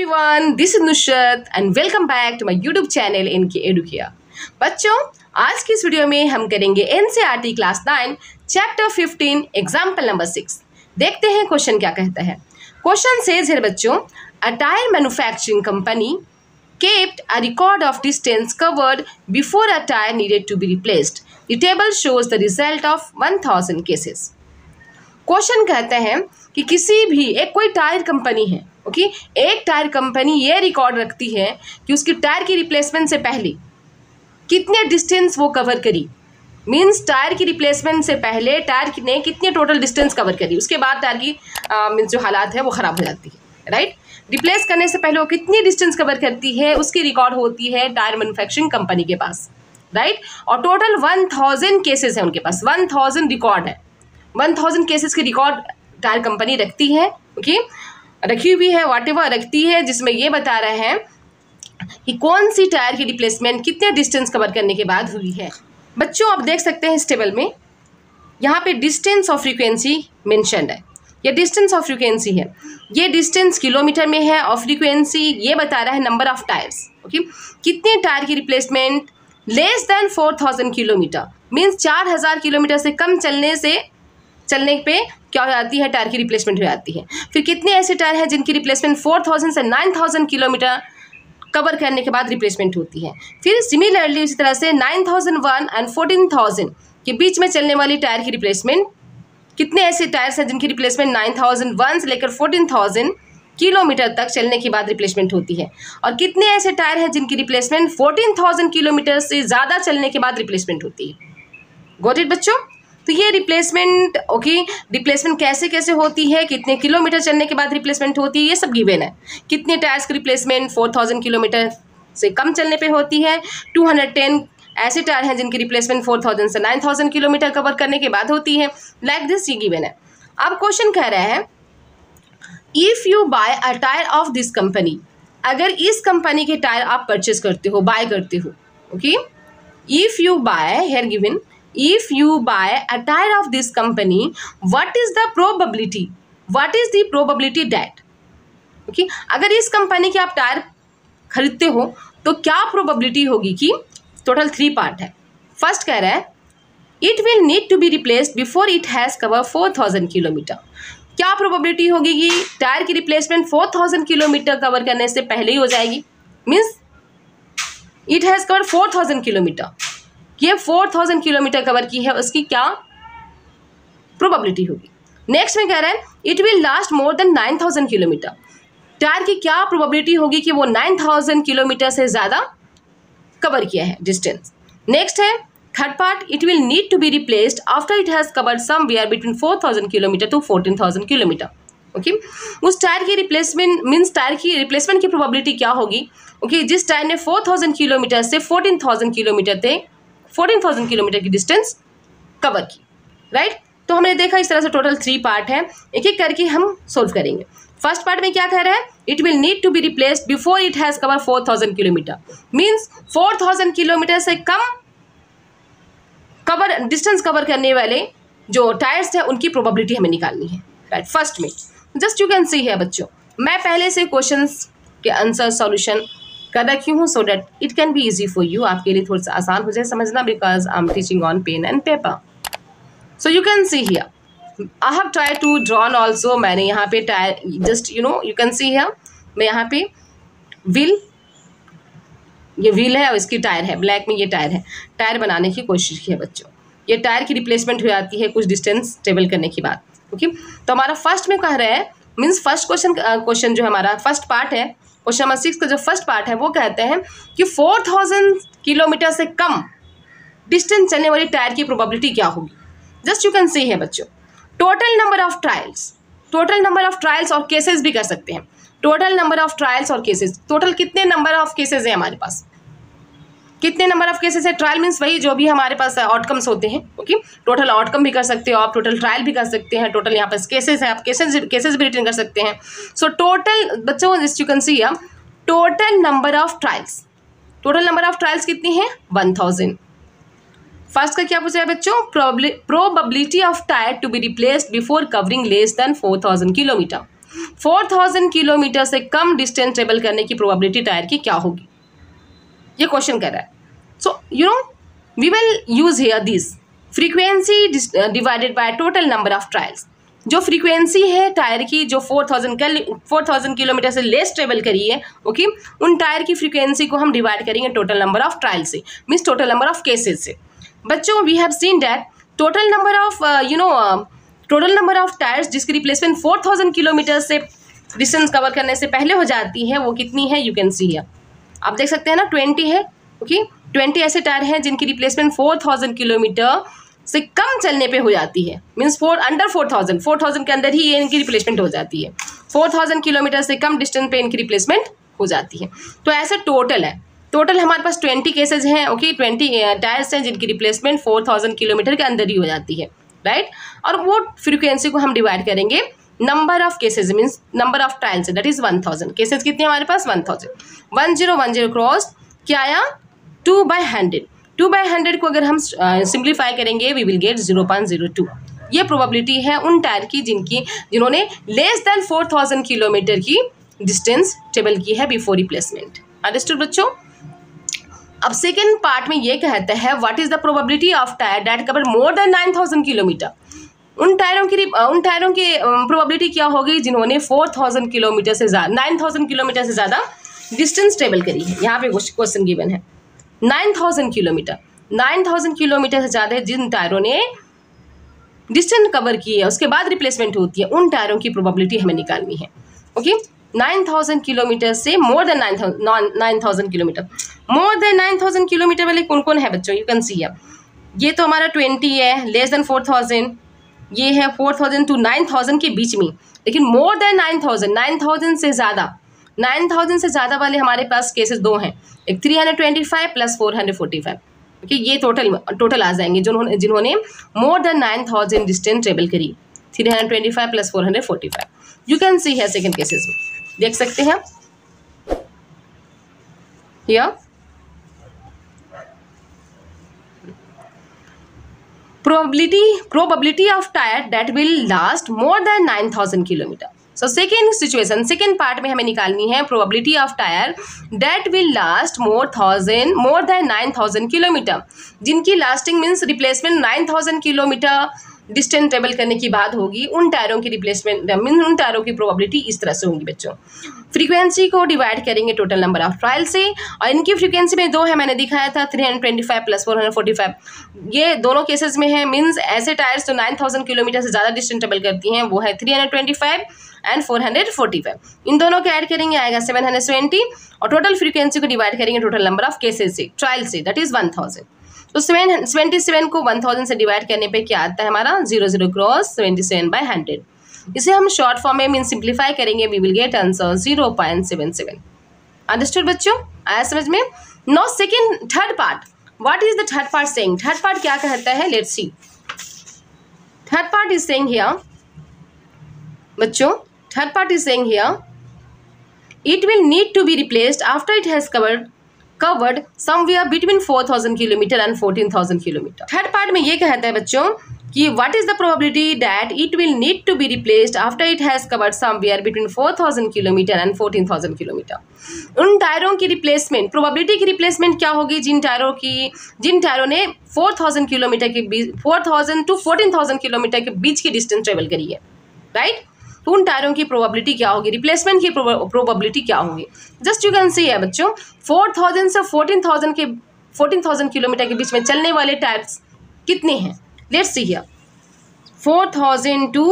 everyone, this is Nusrat and welcome back to my YouTube channel NK Educare। बच्चों, आज की इस video में हम करेंगे NCERT class 9 chapter 15 example number 6। देखते हैं क्वेश्चन क्या कहता है। क्वेश्चन सेज है बच्चों, a tyre manufacturing company kept a record of distance covered before a tire needed to be replaced. The table shows the result of 1000 cases. Question कहते हैं कि किसी भी एक कोई टायर कंपनी है, ओके, एक टायर कंपनी ये रिकॉर्ड रखती है कि उसकी टायर की रिप्लेसमेंट से पहले कितने डिस्टेंस वो कवर करी। मींस टायर की रिप्लेसमेंट से पहले टायर ने कितने टोटल डिस्टेंस कवर करी, उसके बाद टायर की मीन्स जो हालात है वो ख़राब हो जाती है, राइट। रिप्लेस करने से पहले वो कितनी डिस्टेंस कवर करती है उसकी रिकॉर्ड होती है टायर मैन्युफैक्चरिंग कंपनी के पास, राइट। और टोटल 1000 केसेस है उनके पास, 1000 रिकॉर्ड है। 1000 केसेस की रिकॉर्ड टायर कंपनी रखती है, ओके, रखी हुई है, व्हाटएवर रखती है, जिसमें ये बता रहे हैं कि कौन सी टायर की रिप्लेसमेंट कितने डिस्टेंस कवर करने के बाद हुई है। बच्चों आप देख सकते हैं इस टेबल में यहाँ पे डिस्टेंस ऑफ फ्रीक्वेंसी मेंशन्ड है। ये डिस्टेंस ऑफ फ्रीक्वेंसी है, ये डिस्टेंस किलोमीटर में है और फ्रीक्वेंसी ये बता रहा है नंबर ऑफ टायर्स, ओके। कितने टायर की replacement less than 4000 kilometre, means 4000 kilometre से कम चलने पे क्या हो जाती है, टायर की रिप्लेसमेंट हो जाती है। फिर कितने ऐसे टायर हैं जिनकी रिप्लेसमेंट 4000 से 9000 किलोमीटर कवर करने के बाद रिप्लेसमेंट होती है। फिर सिमिलरली इसी तरह से 9001 एंड 14000 के बीच में चलने वाली टायर की रिप्लेसमेंट, कितने ऐसे टायर्स हैं जिनकी रिप्लेसमेंट 9001 से लेकर 14000 किलोमीटर तक चलने के बाद रिप्लेसमेंट होती है। और कितने ऐसे टायर हैं जिनकी रिप्लेसमेंट 14000 किलोमीटर से ज़्यादा चलने के बाद रिप्लेसमेंट होती है। गॉट इट बच्चों। तो ये रिप्लेसमेंट, ओके, रिप्लेसमेंट कैसे कैसे होती है, कितने किलोमीटर चलने के बाद रिप्लेसमेंट होती है, ये सब गिवन है। कितने टायर्स की रिप्लेसमेंट 4000 किलोमीटर से कम चलने पे होती है। 210 ऐसे टायर हैं जिनकी रिप्लेसमेंट 4000 से 9000 किलोमीटर कवर करने के बाद होती है। लाइक दिस ये गिवन है। अब क्वेश्चन कह रहा है, if you buy a tyre of this company, अगर इस कंपनी के टायर आप परचेज करते हो, बाय करते हो, okay. If you buy here given, if you buy a tire of this company, what is the probability that, okay, अगर इस कंपनी के आप टायर खरीदते हो तो क्या प्रोबेबिलिटी होगी कि टोटल 3 पार्ट है। फर्स्ट कह रहा है it will need to be replaced before it has cover 4000 kilometre. क्या प्रोबेबिलिटी होगी कि टायर की रिप्लेसमेंट 4000 किलोमीटर कवर करने से पहले ही हो जाएगी। Means it has cover 4000 kilometre, ये 4000 किलोमीटर कवर की है, उसकी क्या प्रोबेबिलिटी होगी। नेक्स्ट में कह रहा है it will last more than 9000 kilometre. Tyre की क्या प्रोबेबिलिटी होगी कि वो 9000 किलोमीटर से ज़्यादा कवर किया है डिस्टेंस। नेक्स्ट है third part, it will need to be replaced after it has covered somewhere between 4000 kilometre to 14000 kilometre, okay. उस टायर की रिप्लेसमेंट मीन्स टायर की रिप्लेसमेंट की प्रोबेबिलिटी क्या होगी, ओके, जिस टायर ने 4000 किलोमीटर से 14000 किलोमीटर तक 14000 किलोमीटर की डिस्टेंस कवर की, राइट। तो हमने देखा इस तरह से टोटल 3 पार्ट है, एक एक करके हम सोल्व करेंगे। फर्स्ट पार्ट में क्या कह रहा है, it will need to be replaced before it has cover 4000 kilometre, means 4000 kilometre से कम डिस्टेंस कवर करने वाले जो टायर्स हैं उनकी प्रोबेबिलिटी हमें निकालनी है, राइट। फर्स्ट में जस्ट यू कैन सी है बच्चों, मैं पहले से क्वेश्चंस के आंसर सॉल्यूशन कर रखी हूँ so that it can be easy for you, आपके लिए थोड़ा सा आसान हो जाए समझना, because I am teaching on pen and paper. So you can see here I have try to drawn also. मैंने यहाँ पे tyre just you can see here, मैं यहाँ पे व्हील, ये व्हील है और इसकी टायर है, ब्लैक में ये टायर है, टायर बनाने की कोशिश की है बच्चों। ये टायर की रिप्लेसमेंट हो जाती है कुछ डिस्टेंस ट्रेवल करने के बाद, ओके। तो हमारा फर्स्ट में कह रहा है, मीन्स फर्स्ट क्वेश्चन जो हमारा फर्स्ट पार्ट है, क्वेश्चन नंबर 6 का जो फर्स्ट पार्ट है वो कहते हैं कि 4000 किलोमीटर से कम डिस्टेंस चलने वाली टायर की प्रोबेबिलिटी क्या होगी। जस्ट यू कैन सी है बच्चों, टोटल नंबर ऑफ ट्रायल्स और केसेस भी कर सकते हैं। टोटल नंबर ऑफ ट्रायल्स और केसेस, टोटल कितने नंबर ऑफ केसेस हैं हमारे पास, कितने नंबर ऑफ केसेस है। ट्रायल मीन्स वही जो भी हमारे पास आउटकम्स होते हैं, ओके। टोटल आउटकम भी कर सकते हो आप, टोटल ट्रायल भी कर सकते हैं, टोटल यहाँ पर केसेस है, आप केसेस भी रिटर्न कर सकते हैं। सो टोटल बच्चों you can C total number of trials कितनी है 1000। फर्स्ट का क्या पूछा है बच्चों, probability of tier two be replaced before covering less than 4000 kilometre. 4000 kilometre से कम डिस्टेंस ट्रेवल करने की प्रोबेबिलिटी टायर की क्या होगी, ये क्वेश्चन कर रहा है. So we will use here this frequency divided by total number of trials. जो फ्रीक्वेंसी है टायर की, जो 4000 किलोमीटर से लेस ट्रेवल करी है, ओके, उन टायर की फ्रीक्वेंसी को हम डिवाइड करेंगे टोटल नंबर ऑफ ट्रायल से, means total number of cases से. बच्चों, we have seen that total number of tyres जिसकी रिप्लेसमेंट 4000 किलोमीटर से डिस्टेंस कवर करने से पहले हो जाती है, वो कितनी है, यू कैन सी हियर. आप देख सकते हैं ना, 20 है. ओके, 20 ऐसे टायर हैं जिनकी रिप्लेसमेंट 4000 किलोमीटर से कम चलने पे हो जाती है, मीन्स अंडर 4000 के अंदर ही ये इनकी रिप्लेसमेंट हो जाती है. 4000 किलोमीटर से कम डिस्टेंस पे इनकी रिप्लेसमेंट हो जाती है. तो ऐसे टोटल है, टोटल हमारे पास 20 केसेज हैं. ओके, 20 टायर्स हैं जिनकी रिप्लेसमेंट 4000 किलोमीटर के अंदर ही हो जाती है, राइट. और वो फ्रीक्वेंसी को हम डिवाइड करेंगे number of cases, means number of trial से, दैट इज 1000. केसेज कितने हमारे पास, 1000. 1010 क्रॉस क्या आया, 2/100. 2/100 को अगर हम सिंप्लीफाई करेंगे, वी विल गेट 0.02. ये प्रोबेबिलिटी है उन टायर की जिन्होंने लेस देन 4000 किलोमीटर की डिस्टेंस ट्रेवल की है बिफोर रिप्लेसमेंट. अंडरस्टूड बच्चों. अब सेकेंड पार्ट में ये कहता है what is the probability of tyre that cover more than 9000 kilometre. उन टायरों की प्रोबेबिलिटी क्या होगी जिन्होंने 4000 किलोमीटर से ज़्यादा 9000 किलोमीटर से ज़्यादा डिस्टेंस ट्रेवल करी है. यहाँ पे क्वेश्चन गिवन है 9000 किलोमीटर से ज़्यादा जिन टायरों ने डिस्टेंस कवर की है उसके बाद रिप्लेसमेंट होती है, उन टायरों की प्रोबेबिलिटी हमें निकालनी है. ओके, 9000 किलोमीटर से more than 9000 kilometre. More than 9000 kilometre वाले कौन कौन है बच्चों, यू कैन सी है. ये तो हमारा 20 है, लेस देन 4000, ये है 4000 to 9000 के बीच में. लेकिन मोर देन 9000 से ज़्यादा, 9000 से ज़्यादा वाले हमारे पास केसेस दो हैं, एक 325 प्लस 445. ओके, ये टोटल आ जाएंगे जिन्होंने मोर देन 9000 डिस्टेंस ट्रेवल करी. 325 प्लस 445. यू कैन सी है सेकेंड केसेस में, देख सकते हैं here. probability of tire that will last more than 9000 kilometer. So second part में हमें निकालनी है probability of tire that will last more than 9000 kilometer. जिनकी lasting means replacement 9000 kilometer distance travel करने की बात होगी, उन टायरों की रिप्लेसमेंट मीन उन टायरों की प्रोबेबिलिटी इस तरह से होगी बच्चों. फ्रीक्वेंसी को डिवाइड करेंगे टोटल नंबर ऑफ ट्रायल से, और इनकी फ्रीक्वेंसी में दो है, मैंने दिखाया था 325 प्लस 445. ये दोनों केसेस में है, मीन्स ऐसे टायर्स जो 9000 किलोमीटर से ज़्यादा डिस्टेंस ट्रेवल करती हैं वो है 325 एंड 445. इन दोनों को ऐड करेंगे आएगा 720, और टोटल फ्रीक्वेंसी को डिवाइड करेंगे टोटल नंबर ऑफ केसेस से, ट्रायल से, दैट इज 1000. तो 77 को 1000 से डिवाइड करने पे क्या आता है हमारा, 00 क्रॉस 77/100. इसे हम शॉर्ट फॉर्म में मीन सिंप्लीफाई करेंगे, we will get answer 0.77. Understood बच्चों, आया समझ में. No third part, what is the third part saying. Third part क्या कहता है, let's see. Third part is saying here बच्चों, third part is saying here it will need to be replaced after it has covered somewhere between 4000 kilometer and 14000 kilometer. Third part में ये कहता है बच्चों कि what is the probability that it will need to be replaced after it has covered somewhere between 4000 kilometer and 14000 kilometer. उन टायरों की replacement, probability की रिप्लेसमेंट क्या होगी जिन टायरों ने 4000 किलोमीटर के बीच 4000 to 14000 किलोमीटर के बीच की डिस्टेंस ट्रेवल करी है, राइट. तो उन टायरों की प्रोबेबिलिटी क्या होगी, रिप्लेसमेंट की प्रोबेबिलिटी क्या होगी. जस्ट यू कैन सी है बच्चों, 4000 से 14000 किलोमीटर के बीच में चलने वाले टायर्स कितने हैं, लेट्स सी हियर. 4000 to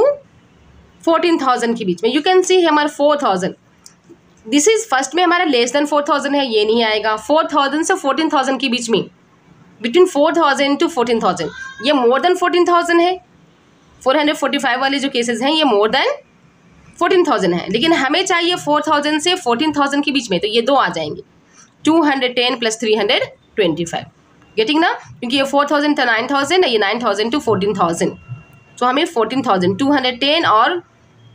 14000 के बीच में, यू कैन सी हमारा 4000, दिस इज फर्स्ट में हमारा लेस देन 4000 है, ये नहीं आएगा. 4000 से 14000 के बीच में, बिटवीन 4000 to 14000, ये मोर देन 14000 है. 445 वाले जो केसेस हैं ये मोर देन 14000 है, लेकिन हमें चाहिए 4000 से 14000 के बीच में, तो ये दो आ जाएंगे 210 प्लस 325. गेटिंग ना, क्योंकि ये 4000 to 9000 है, ये 9000 to 14000. तो हमें 14000 210 और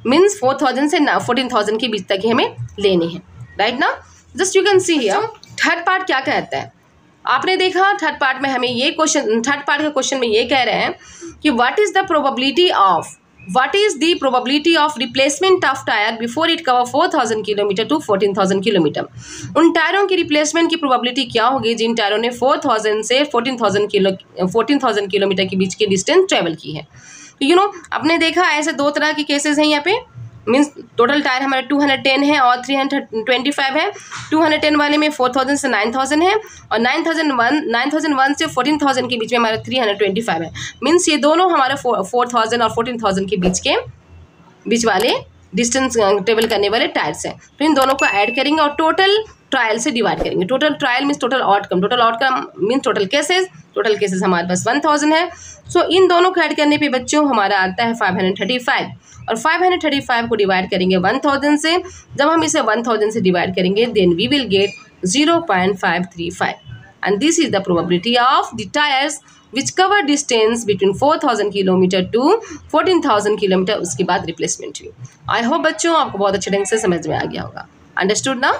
मीन्स 4000 से 14000 के बीच तक ही हमें लेने हैं, राइट ना. Just you can see here third part क्या कहता है. आपने देखा थर्ड पार्ट में हमें ये क्वेश्चन, थर्ड पार्ट के क्वेश्चन में ये कह रहे हैं कि what is the probability of what is the probability of replacement of tire before it cover 4000 kilometre to 14000 kilometre. उन टायरों की रिप्लेसमेंट की प्रोबेबिलिटी क्या होगी जिन टायरों ने 4000 से 14000 किलोमीटर के बीच की डिस्टेंस ट्रेवल की है। तो आपने देखा ऐसे दो तरह के केसेस हैं यहाँ पे, मीन्स टोटल टायर हमारे 210 है और 325 है। 210 वाले में 4000 से 9000 है और 9001 से 14000 के बीच में हमारा 325 है। मीन्स ये दोनों हमारे 4000 और 14000 के बीच वाले डिस्टेंस ट्रेवल करने वाले टायर्स हैं। तो इन दोनों को ऐड करेंगे और टोटल ट्रायल से डिवाइड करेंगे। Total trial means total outcome means total cases हमारे पास 1000 है। सो इन दोनों को ऐड करने पे बच्चों हमारा आता है 535 और 535 को डिवाइड करेंगे 1000 से। जब हम इसे 1000 से डिवाइड करेंगे then we will get 0.535 and this is the probability of the tyres which cover distance between 4000 kilometre to 14000 kilometre, उसके बाद रिप्लेसमेंट हुई। आई होप बच्चों आपको बहुत अच्छे ढंग से समझ में आ गया होगा। अंडरस्टूड ना?